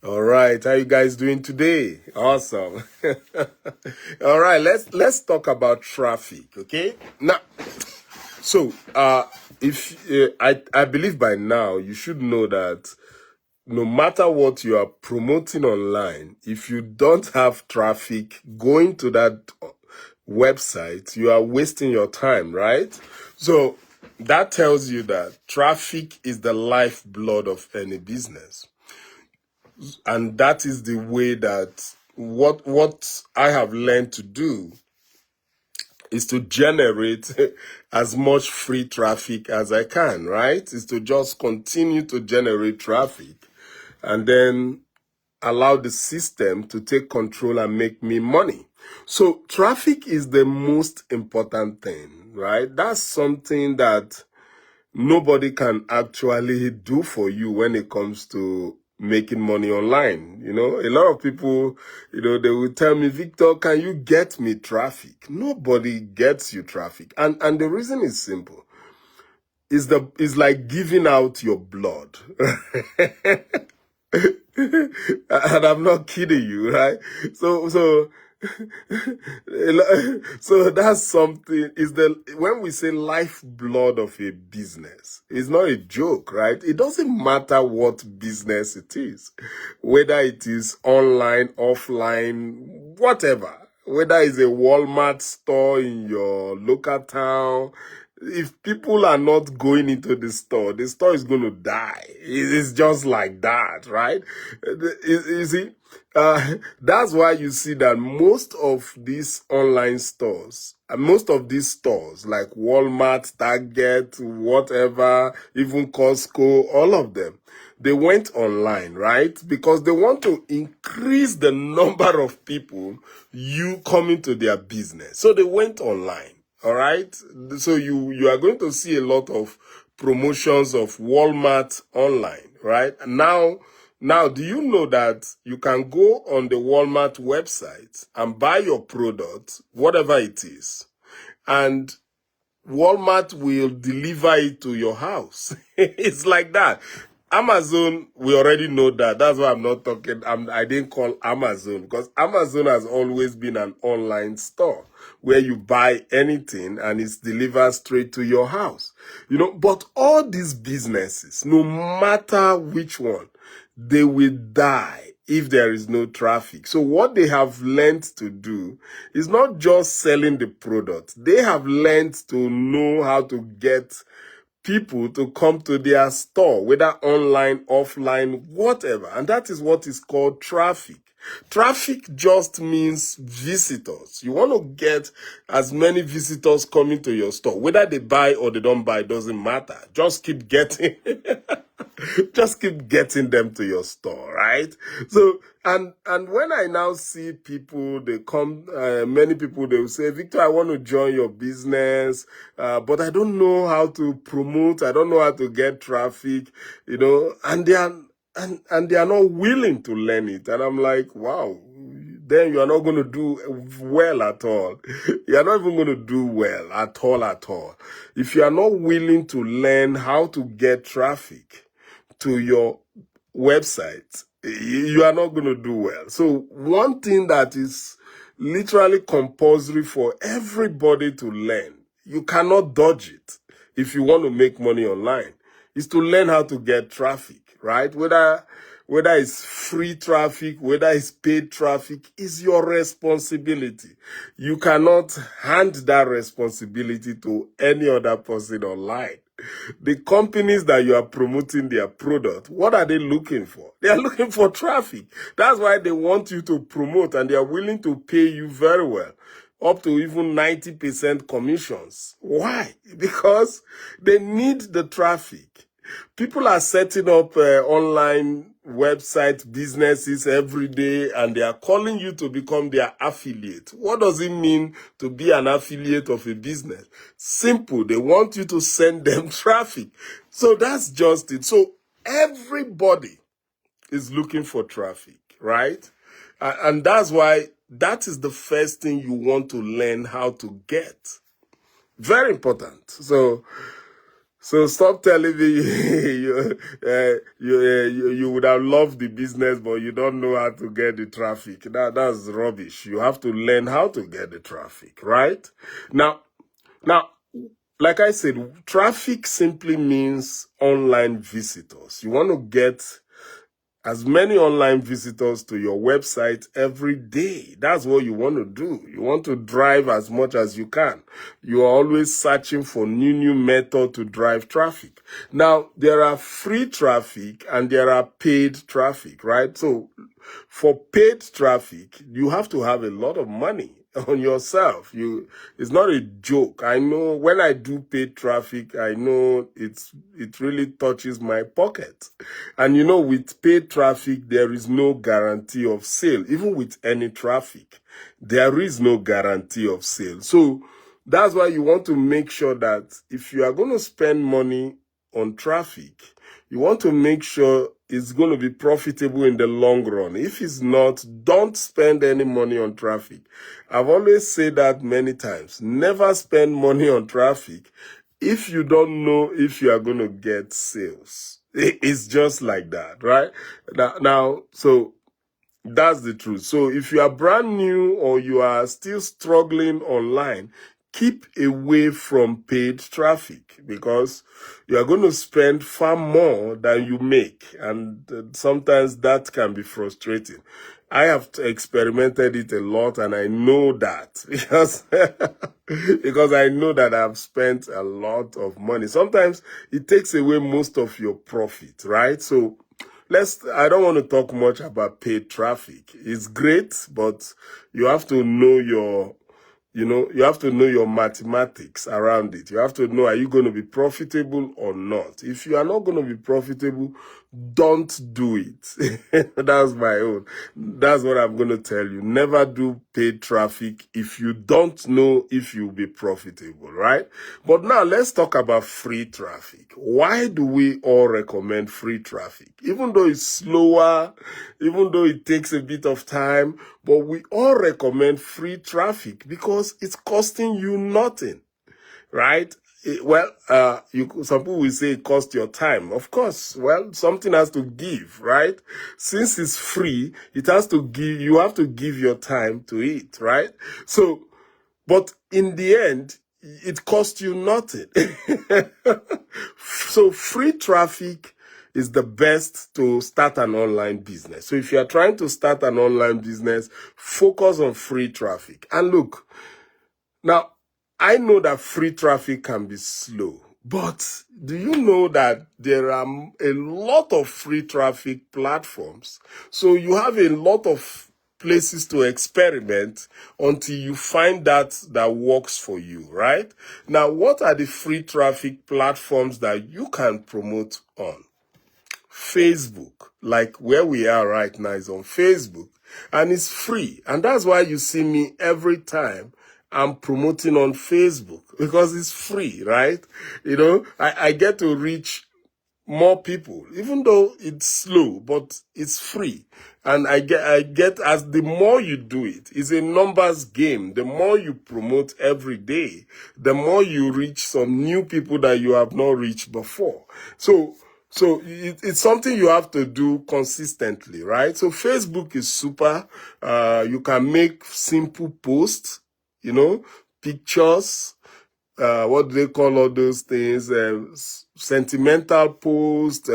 All right, how you guys doing today? Awesome. All right, let's talk about traffic, okay? Now, so if I believe by now you should know that no matter what you are promoting online, if you don't have traffic going to that website, you are wasting your time, right? So that tells you that traffic is the lifeblood of any business. And that is the way that what I have learned to do is to generate as much free traffic as I can, right? Is to just continue to generate traffic and then allow the system to take control and make me money. So traffic is the most important thing, right? That's something that nobody can actually do for you when it comes to making money online. You know, a lot of people, they will tell me, Victor, can you get me traffic? Nobody gets you traffic. And the reason is simple. Is like giving out your blood. And I'm not kidding you, right? So so that's something is when we say lifeblood of a business, it's not a joke, right? It doesn't matter what business it is, whether it is online, offline, whatever, whether it's a Walmart store in your local town. If people are not going into the store is going to die. It's just like that, right? You see, that's why you see that most of these online stores, most of these stores like Walmart, Target, whatever, even Costco, all of them, they went online, right? Because they want to increase the number of people you coming to their business. So they went online. All right. So you are going to see a lot of promotions of Walmart online, right? Now, do you know that you can go on the Walmart website and buy your product, whatever it is, and Walmart will deliver it to your house. It's like that. Amazon, we already know that. That's why I'm not talking. I didn't call Amazon because Amazon has always been an online store where you buy anything and it's delivered straight to your house. But all these businesses, no matter which one, they will die if there is no traffic. So what they have learned to do is not just selling the product. They have learned to know how to get people to come to their store, whether online, offline, whatever. And that is what is called traffic. Traffic just means visitors. You want to get as many visitors coming to your store. Whether they buy or they don't buy doesn't matter. Just keep getting just keep getting them to your store, right? So and when I now see people, they come, many people, they will say, Victor, I want to join your business, but I don't know how to promote. I don't know how to get traffic, and they are and they are not willing to learn it. And I'm like, wow, then you are not going to do well at all. You are not even going to do well at all. If you are not willing to learn how to get traffic to your website, you are not going to do well. So one thing that is literally compulsory for everybody to learn, you cannot dodge it if you want to make money online, is to learn how to get traffic, right? Whether it's free traffic, whether it's paid traffic, is your responsibility. You cannot hand that responsibility to any other person online. The companies that you are promoting their product, what are they looking for? They are looking for traffic. That's why they want you to promote, and they are willing to pay you very well, up to even 90% commissions. Why? Because they need the traffic. People are setting up online website businesses every day, and they are calling you to become their affiliate. What does it mean to be an affiliate of a business? Simple. They want you to send them traffic. So that's just it. So everybody is looking for traffic, right? And that's why that is the first thing you want to learn how to get. Very important. So So stop telling me you would have loved the business, but you don't know how to get the traffic. That's rubbish. You have to learn how to get the traffic, right? Now, like I said, traffic simply means online visitors. You want to get as many online visitors to your website every day. That's what you want to do. You want to drive as much as you can. You are always searching for new method to drive traffic. Now, there are free traffic and there are paid traffic, right? So for paid traffic, you have to have a lot of money on yourself. It's not a joke. I know when I do paid traffic, I know it really touches my pocket. And with paid traffic, there is no guarantee of sale. Even with any traffic, there is no guarantee of sale. So that's why you want to make sure that if you are going to spend money on traffic, you want to make sure it's going to be profitable in the long run. If it's not, don't spend any money on traffic. I've always said that many times. Never spend money on traffic if you don't know if you are going to get sales. It's just like that, right? Now, so that's the truth. So if you are brand new or you are still struggling online, keep away from paid traffic because you are going to spend far more than you make. And sometimes that can be frustrating. I have experimented it a lot and I know that because I know that I've spent a lot of money. Sometimes it takes away most of your profit, right? So I don't want to talk much about paid traffic. It's great, but you have to know you have to know your mathematics around it. You have to know, are you going to be profitable or not? If you are not going to be profitable, don't do it. That's my own. That's what I'm going to tell you. Never do paid traffic if you don't know if you'll be profitable, right? But now let's talk about free traffic. Why do we all recommend free traffic? Even though it's slower, even though it takes a bit of time, but we all recommend free traffic because it's costing you nothing, right? Some people will say it costs your time. Of course, well, something has to give, right? Since it's free, it has to give, you have to give your time to it, right? So, but in the end, it costs you nothing. So free traffic is the best to start an online business. So if you are trying to start an online business, focus on free traffic. And look, now, I know that free traffic can be slow, but do you know that there are a lot of free traffic platforms? So you have a lot of places to experiment until you find that works for you, right? Now, what are the free traffic platforms that you can promote on? Facebook, like where we are right now is on Facebook, and it's free. And that's why you see me every time I'm promoting on Facebook, because it's free, right? I get to reach more people, even though it's slow, but it's free. And I get as the more you do it, it's a numbers game. The more you promote every day, the more you reach some new people that you have not reached before. So it's something you have to do consistently, right? So Facebook is super. You can make simple posts, pictures, what do they call all those things? Sentimental post,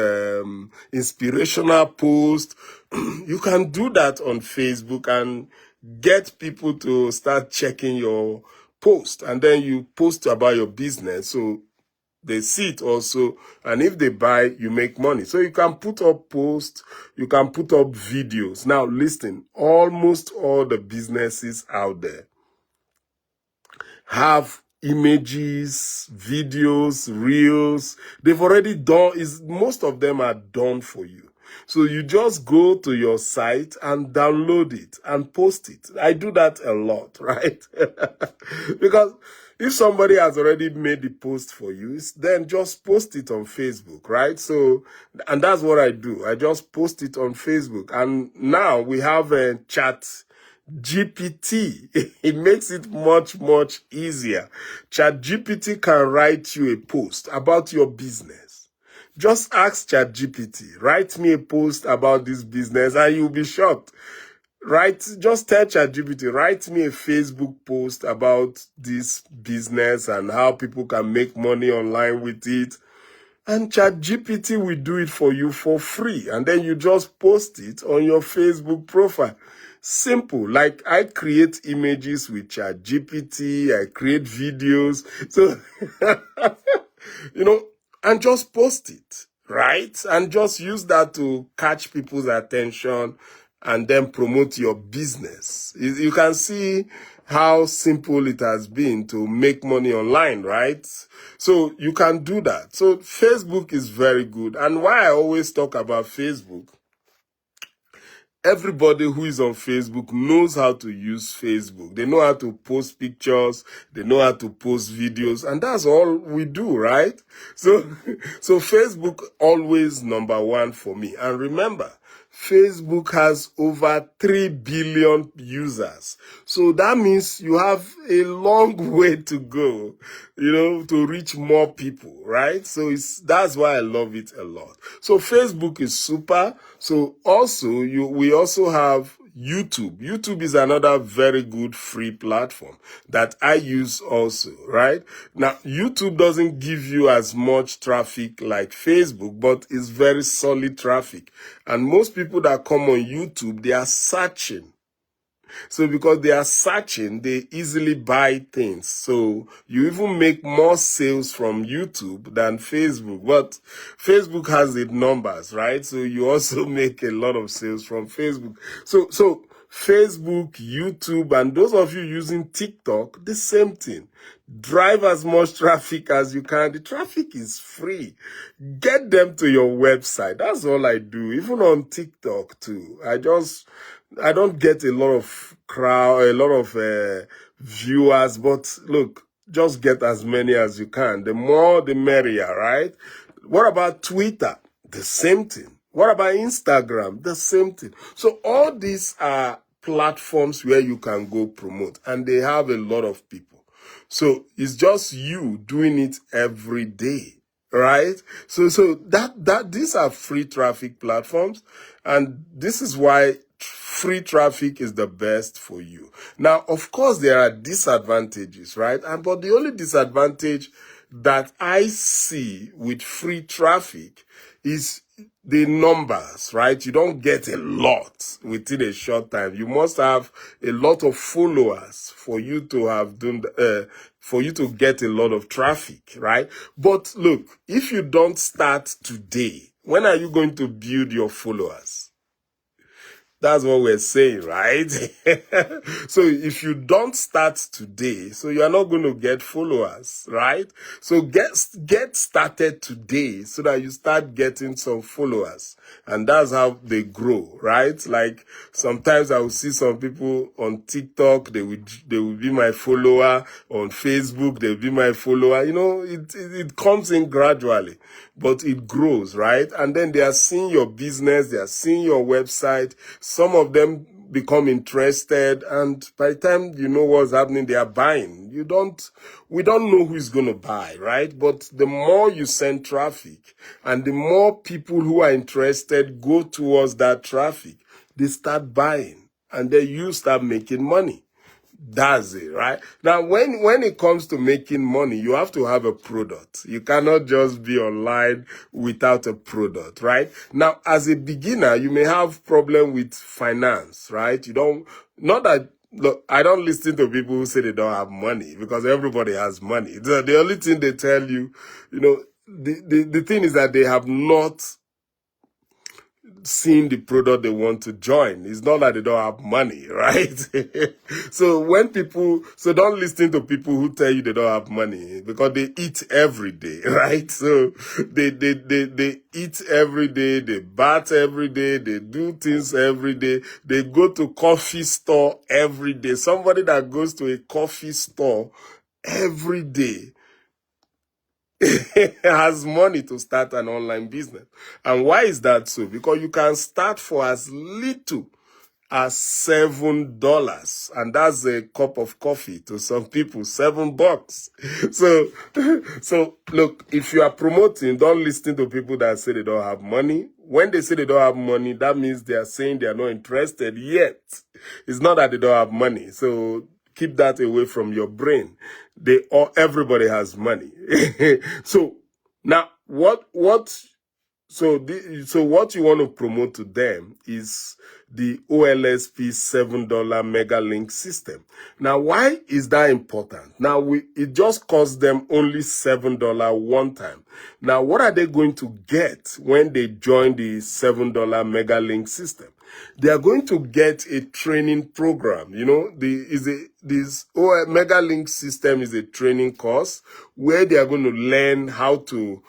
inspirational post. You can do that on Facebook and get people to start checking your post. And then you post about your business. So they see it also, and if they buy, you make money. So you can put up posts, you can put up videos. Now listen, almost all the businesses out there have images, videos, reels. They've already done, most of them are done for you. So you just go to your site and download it and post it. I do that a lot, right? Because if somebody has already made the post for you, then just post it on Facebook, right? So, and that's what I do. I just post it on Facebook. And now we have a chat GPT. It makes it much, much easier. ChatGPT can write you a post about your business. Just ask ChatGPT, write me a post about this business, and you'll be shocked. Just tell ChatGPT, write me a Facebook post about this business and how people can make money online with it. And ChatGPT will do it for you for free. And then you just post it on your Facebook profile. Simple. Like I create images with ChatGPT, I create videos. So, and just post it, right? And just use that to catch people's attention and then promote your business. You can see how simple it has been to make money online, right? So you can do that. So Facebook is very good. And why I always talk about Facebook, everybody who is on Facebook knows how to use Facebook. They know how to post pictures. They know how to post videos. And that's all we do, right? So Facebook always number one for me. And remember, Facebook has over 3 billion users. So that means you have a long way to go, to reach more people, right? So that's why I love it a lot. So Facebook is super. So also, we also have YouTube. YouTube is another very good free platform that I use also, right? Now, YouTube doesn't give you as much traffic like Facebook, but it's very solid traffic. And most people that come on YouTube, they are searching. So because they are searching, they easily buy things. So you even make more sales from YouTube than Facebook. But Facebook has its numbers, right? So you also make a lot of sales from Facebook. So Facebook, YouTube, and those of you using TikTok, the same thing. Drive as much traffic as you can. The traffic is free. Get them to your website. That's all I do. Even on TikTok too. I don't get a lot of viewers, but look, just get as many as you can. The more, the merrier, right? What about Twitter? The same thing. What about Instagram? The same thing. So all these are platforms where you can go promote, and they have a lot of people. So it's just you doing it every day, right? So that these are free traffic platforms, and this is why free traffic is the best for you. Now, of course, there are disadvantages, right? But the only disadvantage that I see with free traffic is the numbers, right? You don't get a lot within a short time. You must have a lot of followers for you to have for you to get a lot of traffic, right? But look, if you don't start today, when are you going to build your followers? That's what we're saying, right? So if you don't start today, so you are not going to get followers, right? So get started today so that you start getting some followers. And that's how they grow, right? Like sometimes I will see some people on TikTok, they will be my follower. On Facebook, they'll be my follower. It comes in gradually, but it grows, right? And then they are seeing your business, they are seeing your website. Some of them become interested, and by the time you know what's happening, they are buying. We don't know who's going to buy, right? But the more you send traffic and the more people who are interested go towards that traffic, they start buying, and then you start making money. That's it, right? Now, when it comes to making money, you have to have a product. You cannot just be online without a product, right? Now, as a beginner, you may have problem with finance, right? Look, I don't listen to people who say they don't have money, because everybody has money. The only thing they tell you, the thing is that they have not seeing the product they want to join. It's not that they don't have money, right? So don't listen to people who tell you they don't have money, because they eat every day, right? So they eat every day, they bath every day, they do things every day, they go to coffee store every day. Somebody that goes to a coffee store every day has money to start an online business. And why is that so? Because you can start for as little are $7, and that's a cup of coffee to some people, $7. So look, if you are promoting, don't listen to people that say they don't have money. When they say they don't have money, that means they are saying they are not interested yet. It's not that they don't have money. So keep that away from your brain. Everybody has money. So now so what you want to promote to them is the OLSP $7 MegaLink system. Now, why is that important? Now, it just costs them only $7 one time. Now, what are they going to get when they join the $7 MegaLink system? They are going to get a training program. You know, this MegaLink system is a training course where they are going to learn how to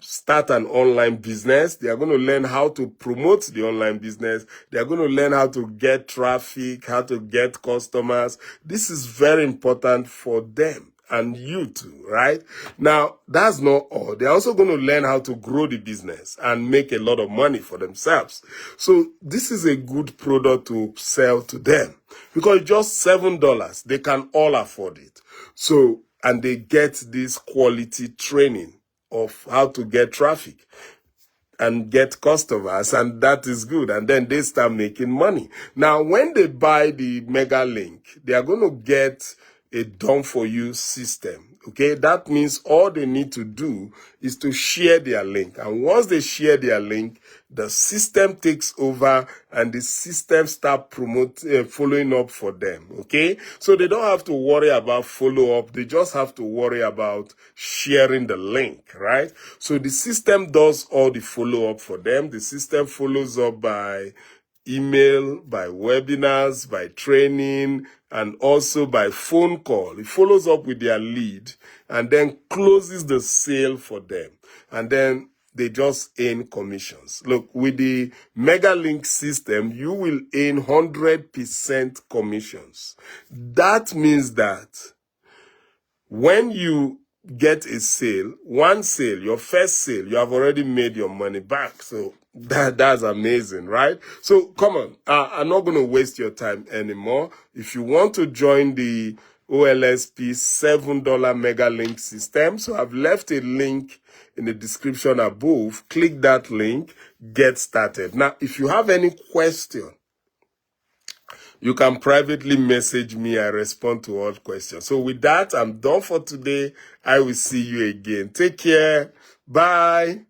start an online business. They are going to learn how to promote the online business. They are going to learn how to get traffic, how to get customers. This is very important for them and you too, right? Now, that's not all. They're also going to learn how to grow the business and make a lot of money for themselves. So this is a good product to sell to them because just $7, they can all afford it. So, and they get this quality training of how to get traffic and get customers, and that is good. And then they start making money. Now, when they buy the MegaLink, they are going to get a done-for-you system. Okay, that means all they need to do is to share their link. And once they share their link, the system takes over and the system start following up for them. Okay, so they don't have to worry about follow-up. They just have to worry about sharing the link, right? So the system does all the follow-up for them. The system follows up by email, by webinars, by training, and also by phone call. It follows up with their lead and then closes the sale for them. And then they just earn commissions. Look, with the MegaLink system, you will earn 100% commissions. That means that when you get a sale, one sale, your first sale, you have already made your money back. So that's amazing, right? So come on, I'm not going to waste your time anymore. If you want to join the OLSP $7 MegaLink system, so I've left a link in the description above. Click that link, get started. Now, if you have any question, you can privately message me. I respond to all questions. So with that, I'm done for today. I will see you again. Take care. Bye.